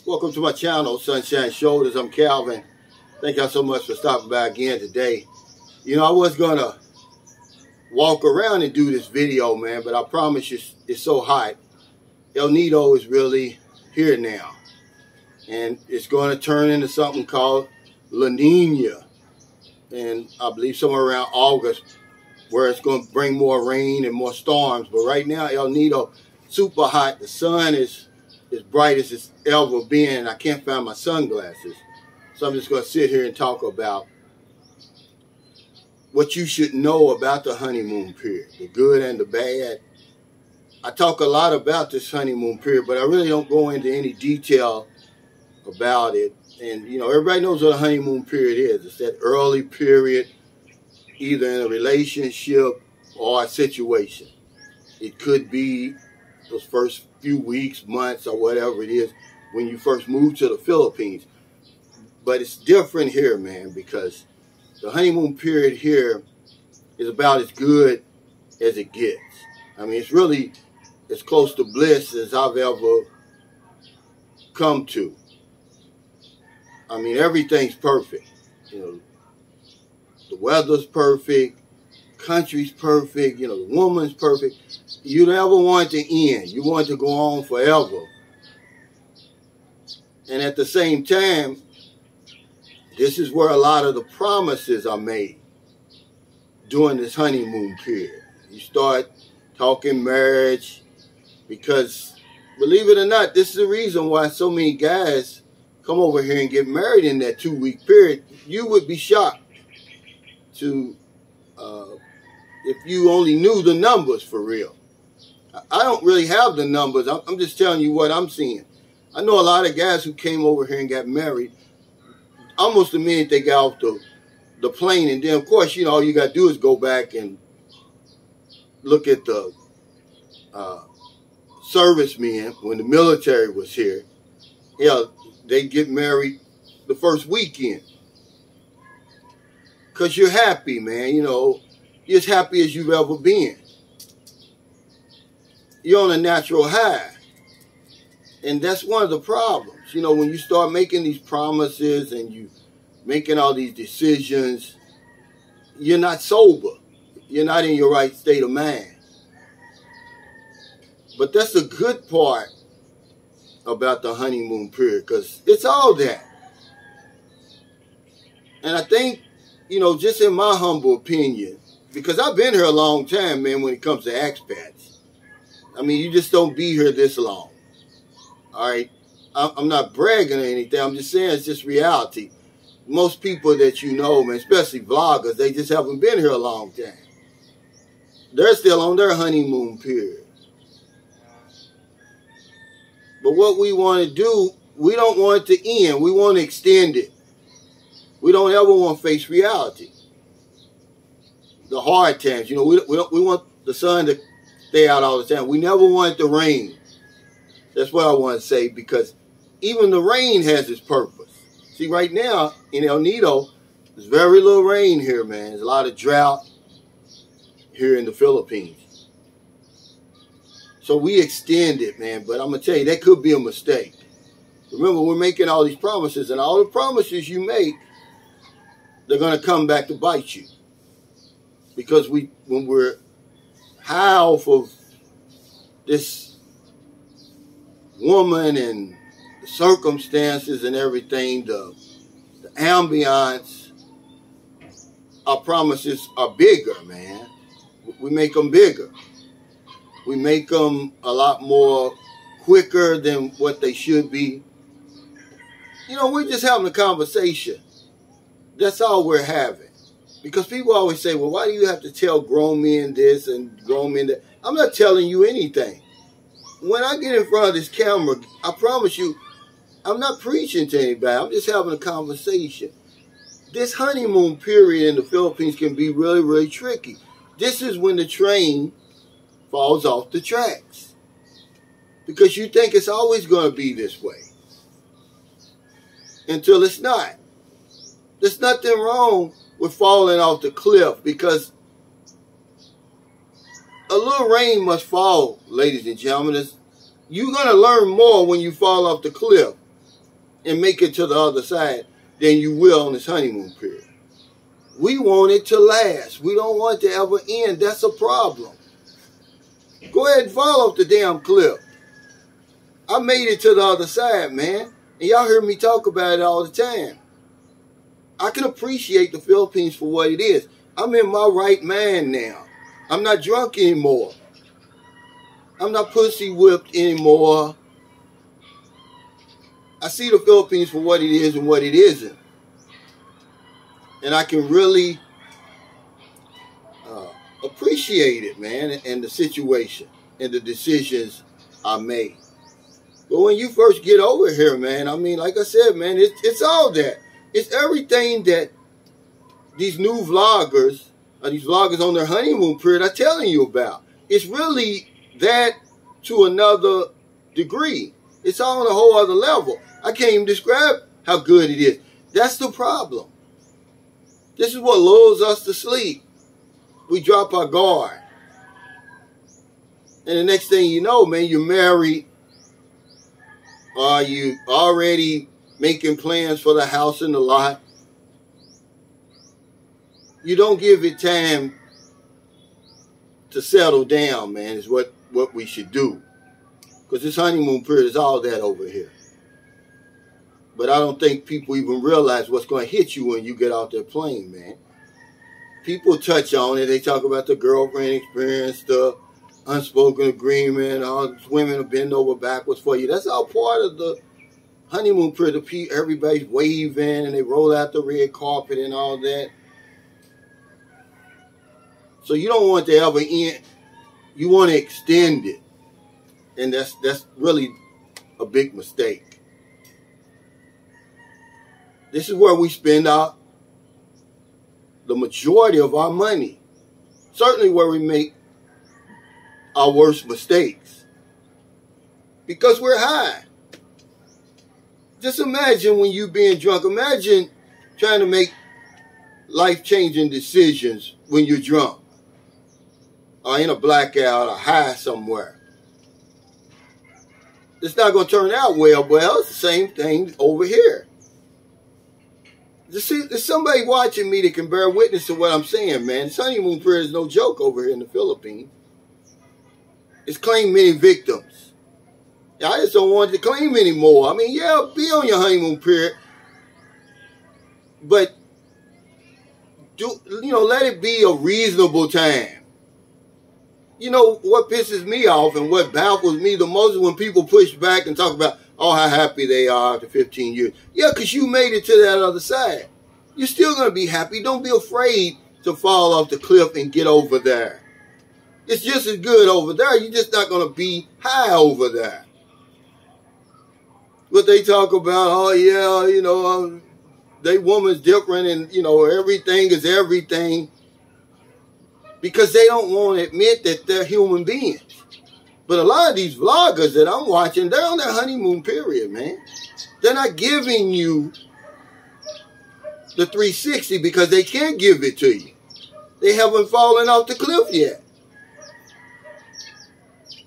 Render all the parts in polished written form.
Welcome to my channel, Sunshine Shoulders. I'm Calvin. Thank y'all so much for stopping by again today. You know, I was going to walk around and do this video, man, but I promise you it's so hot. El Nido is really here now. And it's going to turn into something called La Nina. And I believe somewhere around August, where it's going to bring more rain and more storms. But right now, El Nido, super hot. The sun is as bright as it's ever been. I can't find my sunglasses. So I'm just going to sit here and talk about what you should know about the honeymoon period, the good and the bad. I talk a lot about this honeymoon period, but I really don't go into any detail about it. And, you know, everybody knows what a honeymoon period is. It's that early period, either in a relationship or a situation. It could be those first few weeks, months, or whatever it is when you first move to the Philippines. But it's different here, man, because the honeymoon period here is about as good as it gets. I mean, it's really as close to bliss as I've ever come to. I mean, everything's perfect. You know, the weather's perfect, country's perfect, you know, the woman's perfect. You never want it to end. You want it to go on forever. And at the same time, this is where a lot of the promises are made during this honeymoon period. You start talking marriage because, believe it or not, this is the reason why so many guys come over here and get married in that 2-week period. You would be shocked to if you only knew the numbers for real. I don't really have the numbers. I'm just telling you what I'm seeing. I know a lot of guys who came over here and got married almost the minute they got off the plane. And then, of course, you know, all you got to do is go back and look at the servicemen when the military was here. Yeah, they get married the first weekend. Because you're happy, man. You know, you're as happy as you've ever been. You're on a natural high. And that's one of the problems. You know, when you start making these promises and you making all these decisions, you're not sober. You're not in your right state of mind. But that's the good part about the honeymoon period, because it's all that. And I think, you know, just in my humble opinion, because I've been here a long time, man, when it comes to expats. I mean, you just don't be here this long. All right? I'm not bragging or anything. I'm just saying it's just reality. Most people that you know, man, especially vloggers, they just haven't been here a long time. They're still on their honeymoon period. But what we want to do, we don't want it to end. We want to extend it. We don't ever want to face reality. The hard times, you know, we want the sun to stay out all the time. We never want it to rain. That's what I want to say, because even the rain has its purpose. See, right now in El Nido, there's very little rain here, man. There's a lot of drought here in the Philippines. So we extend it, man. But I'm going to tell you, that could be a mistake. Remember, we're making all these promises, and all the promises you make, they're going to come back to bite you. Because when we're high off of this woman and the circumstances and everything, the ambiance, our promises are bigger, man. We make them bigger. We make them a lot more quicker than what they should be. You know, we're just having a conversation. That's all we're having. Because people always say, well, why do you have to tell grown men this and grown men that? I'm not telling you anything. When I get in front of this camera, I promise you, I'm not preaching to anybody. I'm just having a conversation. This honeymoon period in the Philippines can be really, really tricky. This is when the train falls off the tracks. Because you think it's always going to be this way. Until it's not. There's nothing wrong with falling off the cliff, because a little rain must fall, ladies and gentlemen. You're going to learn more when you fall off the cliff and make it to the other side than you will on this honeymoon period. We want it to last. We don't want it to ever end. That's a problem. Go ahead and fall off the damn cliff. I made it to the other side, man. And y'all hear me talk about it all the time. I can appreciate the Philippines for what it is. I'm in my right mind now. I'm not drunk anymore. I'm not pussy whipped anymore. I see the Philippines for what it is and what it isn't. And I can really appreciate it, man, and the situation and the decisions I made. But when you first get over here, man, I mean, like I said, man, it's all that. It's everything that these new vloggers, or these vloggers on their honeymoon period are telling you about. It's really that to another degree. It's on a whole other level. I can't even describe how good it is. That's the problem. This is what lulls us to sleep. We drop our guard. And the next thing you know, man, you're married. Or you already making plans for the house and the lot. You don't give it time to settle down, man, is what we should do. Because this honeymoon period is all that over here. But I don't think people even realize what's going to hit you when you get off that plane, man. People touch on it. They talk about the girlfriend experience, the unspoken agreement, all these women will bend over backwards for you. That's all part of the honeymoon period. Everybody's waving and they roll out the red carpet and all that. So you don't want to ever end. You want to extend it. And that's really a big mistake. This is where we spend the majority of our money. Certainly where we make our worst mistakes. Because we're high. Just imagine when you being drunk. Imagine trying to make life-changing decisions when you're drunk. Or in a blackout or high somewhere. It's not going to turn out well. Well, it's the same thing over here. There's somebody watching me that can bear witness to what I'm saying, man. This honeymoon period is no joke over here in the Philippines. It's claimed many victims. I just don't want it to claim anymore. I mean, yeah, be on your honeymoon period. But, let it be a reasonable time. You know, what pisses me off and what baffles me the most is when people push back and talk about, oh, how happy they are after 15 years. Yeah, because you made it to that other side. You're still going to be happy. Don't be afraid to fall off the cliff and get over there. It's just as good over there. You're just not going to be high over there. What they talk about, oh, yeah, they woman's different and, everything is everything. Because they don't want to admit that they're human beings. But a lot of these vloggers that I'm watching, they're on their honeymoon period, man. They're not giving you the 360 because they can't give it to you. They haven't fallen off the cliff yet.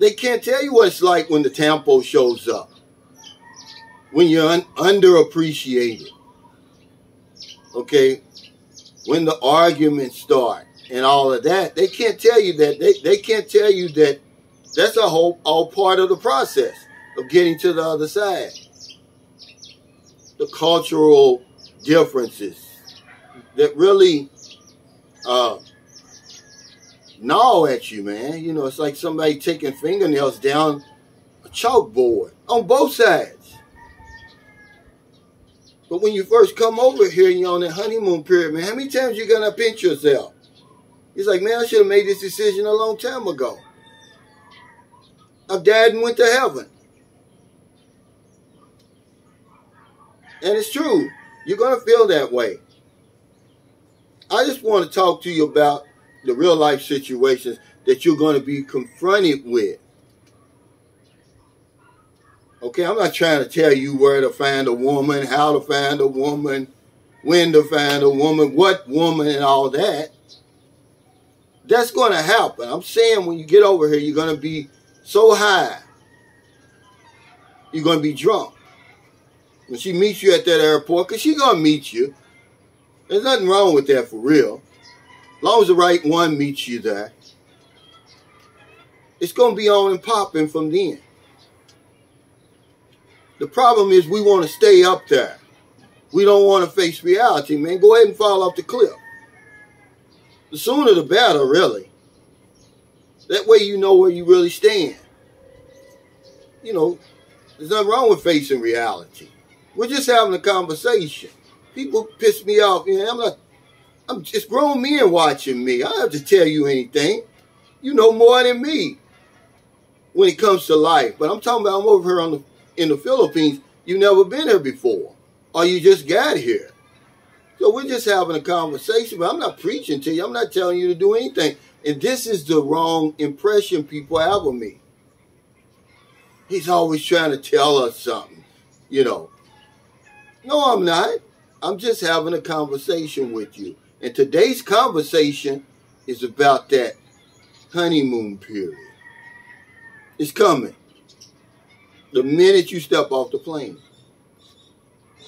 They can't tell you what it's like when the tempo shows up. When you're underappreciated. Okay? When the arguments start. And all of that, they can't tell you that. They can't tell you that that's all part of the process of getting to the other side. The cultural differences that really gnaw at you, man. It's like somebody taking fingernails down a chalkboard on both sides. But when you first come over here and you're on that honeymoon period, man, how many times you gonna pinch yourself? He's like, man, I should have made this decision a long time ago. I've died and went to heaven. And it's true. You're going to feel that way. I just want to talk to you about the real life situations that you're going to be confronted with. Okay, I'm not trying to tell you where to find a woman, how to find a woman, when to find a woman, what woman and all that. That's going to happen. I'm saying when you get over here, you're going to be so high. You're going to be drunk. When she meets you at that airport, because she's going to meet you. There's nothing wrong with that for real. As long as the right one meets you there, it's going to be on and popping from then. The problem is we want to stay up there. We don't want to face reality, man. Go ahead and fall off the cliff. The sooner the better, really. That way you know where you really stand. You know, there's nothing wrong with facing reality. We're just having a conversation. People piss me off. You know, I'm just grown men watching me. I don't have to tell you anything. You know more than me when it comes to life. But I'm talking about I'm over here in the Philippines. You've never been here before. Or you just got here. So we're just having a conversation. But I'm not preaching to you. I'm not telling you to do anything. And this is the wrong impression people have of me. He's always trying to tell us something, you know. No, I'm not. I'm just having a conversation with you. And today's conversation is about that honeymoon period. It's coming. The minute you step off the plane.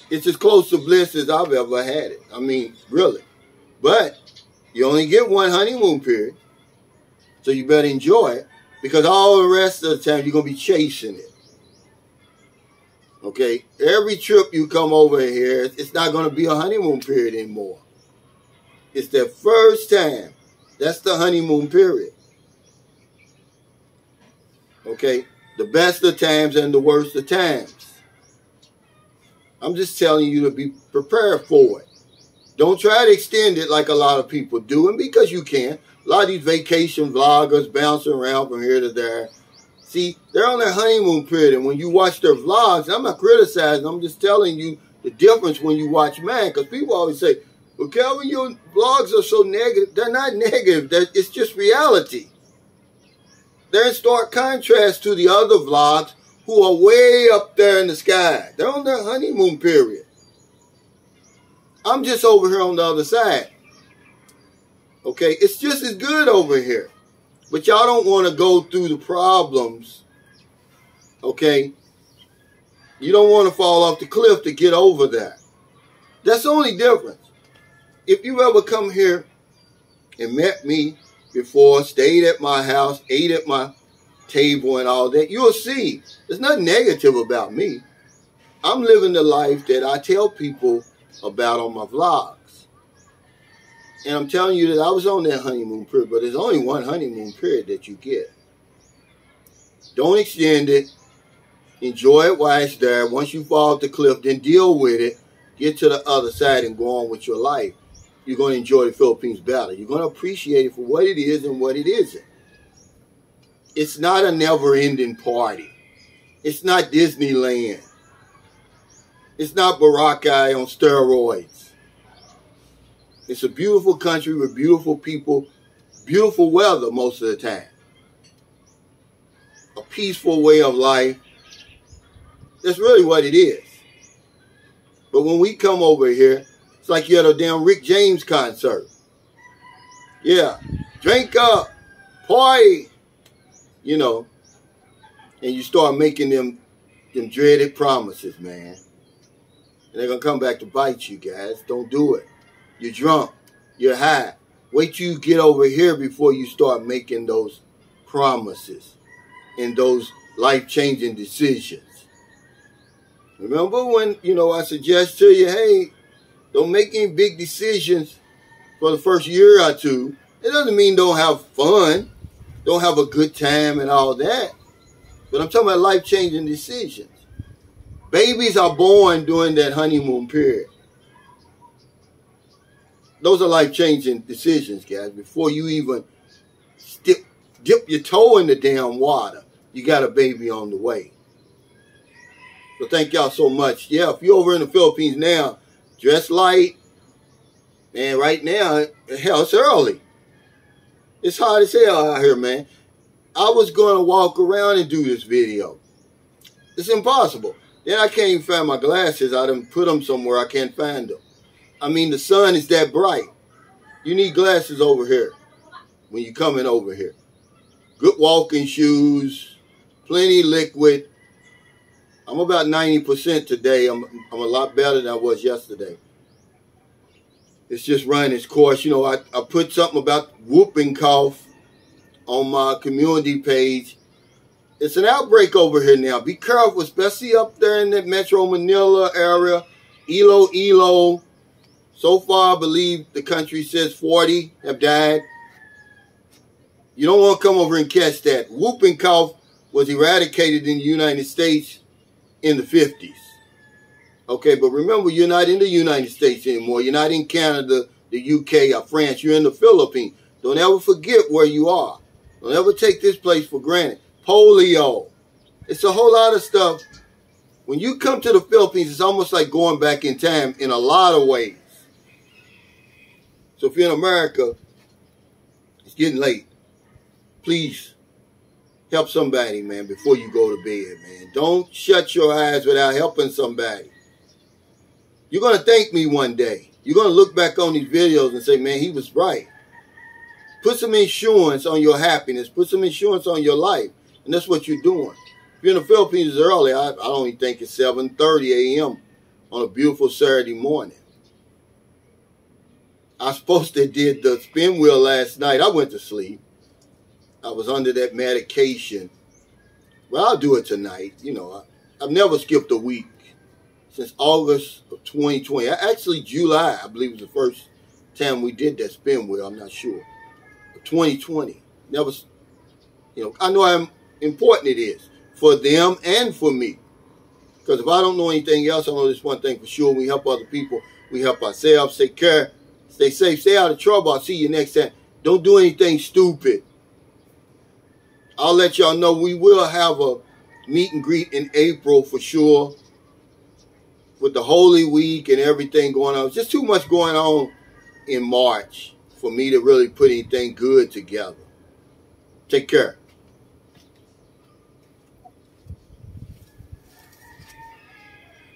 It's as close to bliss as I've ever had it. I mean, really. But you only get one honeymoon period. So you better enjoy it. Because all the rest of the time, you're going to be chasing it. Okay? Every trip you come over here, it's not going to be a honeymoon period anymore. It's that first time. That's the honeymoon period. Okay? The best of times and the worst of times. I'm just telling you to be prepared for it. Don't try to extend it like a lot of people do. And because you can. A lot of these vacation vloggers bouncing around from here to there. See, they're on their honeymoon period. And when you watch their vlogs, I'm not criticizing. I'm just telling you the difference when you watch mine. Because people always say, well, Calvin, your vlogs are so negative. They're not negative. It's just reality. They're in stark contrast to the other vlogs who are way up there in the sky. They're on their honeymoon period. I'm just over here on the other side. Okay, it's just as good over here. But y'all don't want to go through the problems. Okay? You don't want to fall off the cliff to get over that. That's the only difference. If you ever come here and met me before, stayed at my house, ate at my table and all that, you'll see there's nothing negative about me. I'm living the life that I tell people about on my vlogs. And I'm telling you that I was on that honeymoon period, but there's only one honeymoon period that you get. Don't extend it. Enjoy it while it's there. Once you fall off the cliff, then deal with it. Get to the other side and go on with your life. You're going to enjoy the Philippines better. You're going to appreciate it for what it is and what it isn't. It's not a never-ending party. It's not Disneyland. It's not Boracay on steroids. It's a beautiful country with beautiful people, beautiful weather most of the time. A peaceful way of life. That's really what it is. But when we come over here, it's like you're at a damn Rick James concert. Yeah, drink up, party, you know, and you start making them dreaded promises, man. And they're going to come back to bite you, guys. Don't do it. You're drunk. You're high. Wait till you get over here before you start making those promises and those life-changing decisions. Remember when, you know, I suggest to you, hey, don't make any big decisions for the first year or two. It doesn't mean don't have fun, don't have a good time and all that. But I'm talking about life-changing decisions. Babies are born during that honeymoon period. Those are life-changing decisions, guys. Before you even dip your toe in the damn water, you got a baby on the way. So thank y'all so much. Yeah, if you're over in the Philippines now, dress light. Man, right now, hell, it's early. It's hard as hell out here, man. I was going to walk around and do this video. It's impossible. Then I can't even find my glasses. I done put them somewhere. I can't find them. I mean, the sun is that bright. You need glasses over here when you're coming over here. Good walking shoes, plenty liquid, I'm about 90% today. I'm a lot better than I was yesterday. It's just running its course. You know, I put something about whooping cough on my community page. It's an outbreak over here now. Be careful, especially up there in that Metro Manila area. Ilo. So far, I believe the country says 40 have died. You don't want to come over and catch that. Whooping cough was eradicated in the United States in the 50s. Okay, but remember, you're not in the United States anymore. You're not in Canada, the UK, or France. You're in the Philippines. Don't ever forget where you are. Don't ever take this place for granted. Polio. It's a whole lot of stuff. When you come to the Philippines, it's almost like going back in time in a lot of ways. So if you're in America, it's getting late. Please help somebody, man, before you go to bed, man. Don't shut your eyes without helping somebody. You're going to thank me one day. You're going to look back on these videos and say, man, he was right. Put some insurance on your happiness. Put some insurance on your life. And that's what you're doing. If you're in the Philippines early, I don't even think it's 7:30 a.m. on a beautiful Saturday morning. I was supposed to did the spin wheel last night. I went to sleep. I was under that medication. Well, I'll do it tonight. You know, I've never skipped a week since August of 2020. Actually, July, I believe, was the first time we did that spin wheel. I'm not sure. 2020. Never, you know, I know how important it is for them and for me. Because if I don't know anything else, I know this one thing for sure. We help other people. We help ourselves. Take care. Stay safe. Stay out of trouble. I'll see you next time. Don't do anything stupid. I'll let y'all know we will have a meet and greet in April for sure. With the Holy Week and everything going on. It's just too much going on in March for me to really put anything good together. Take care.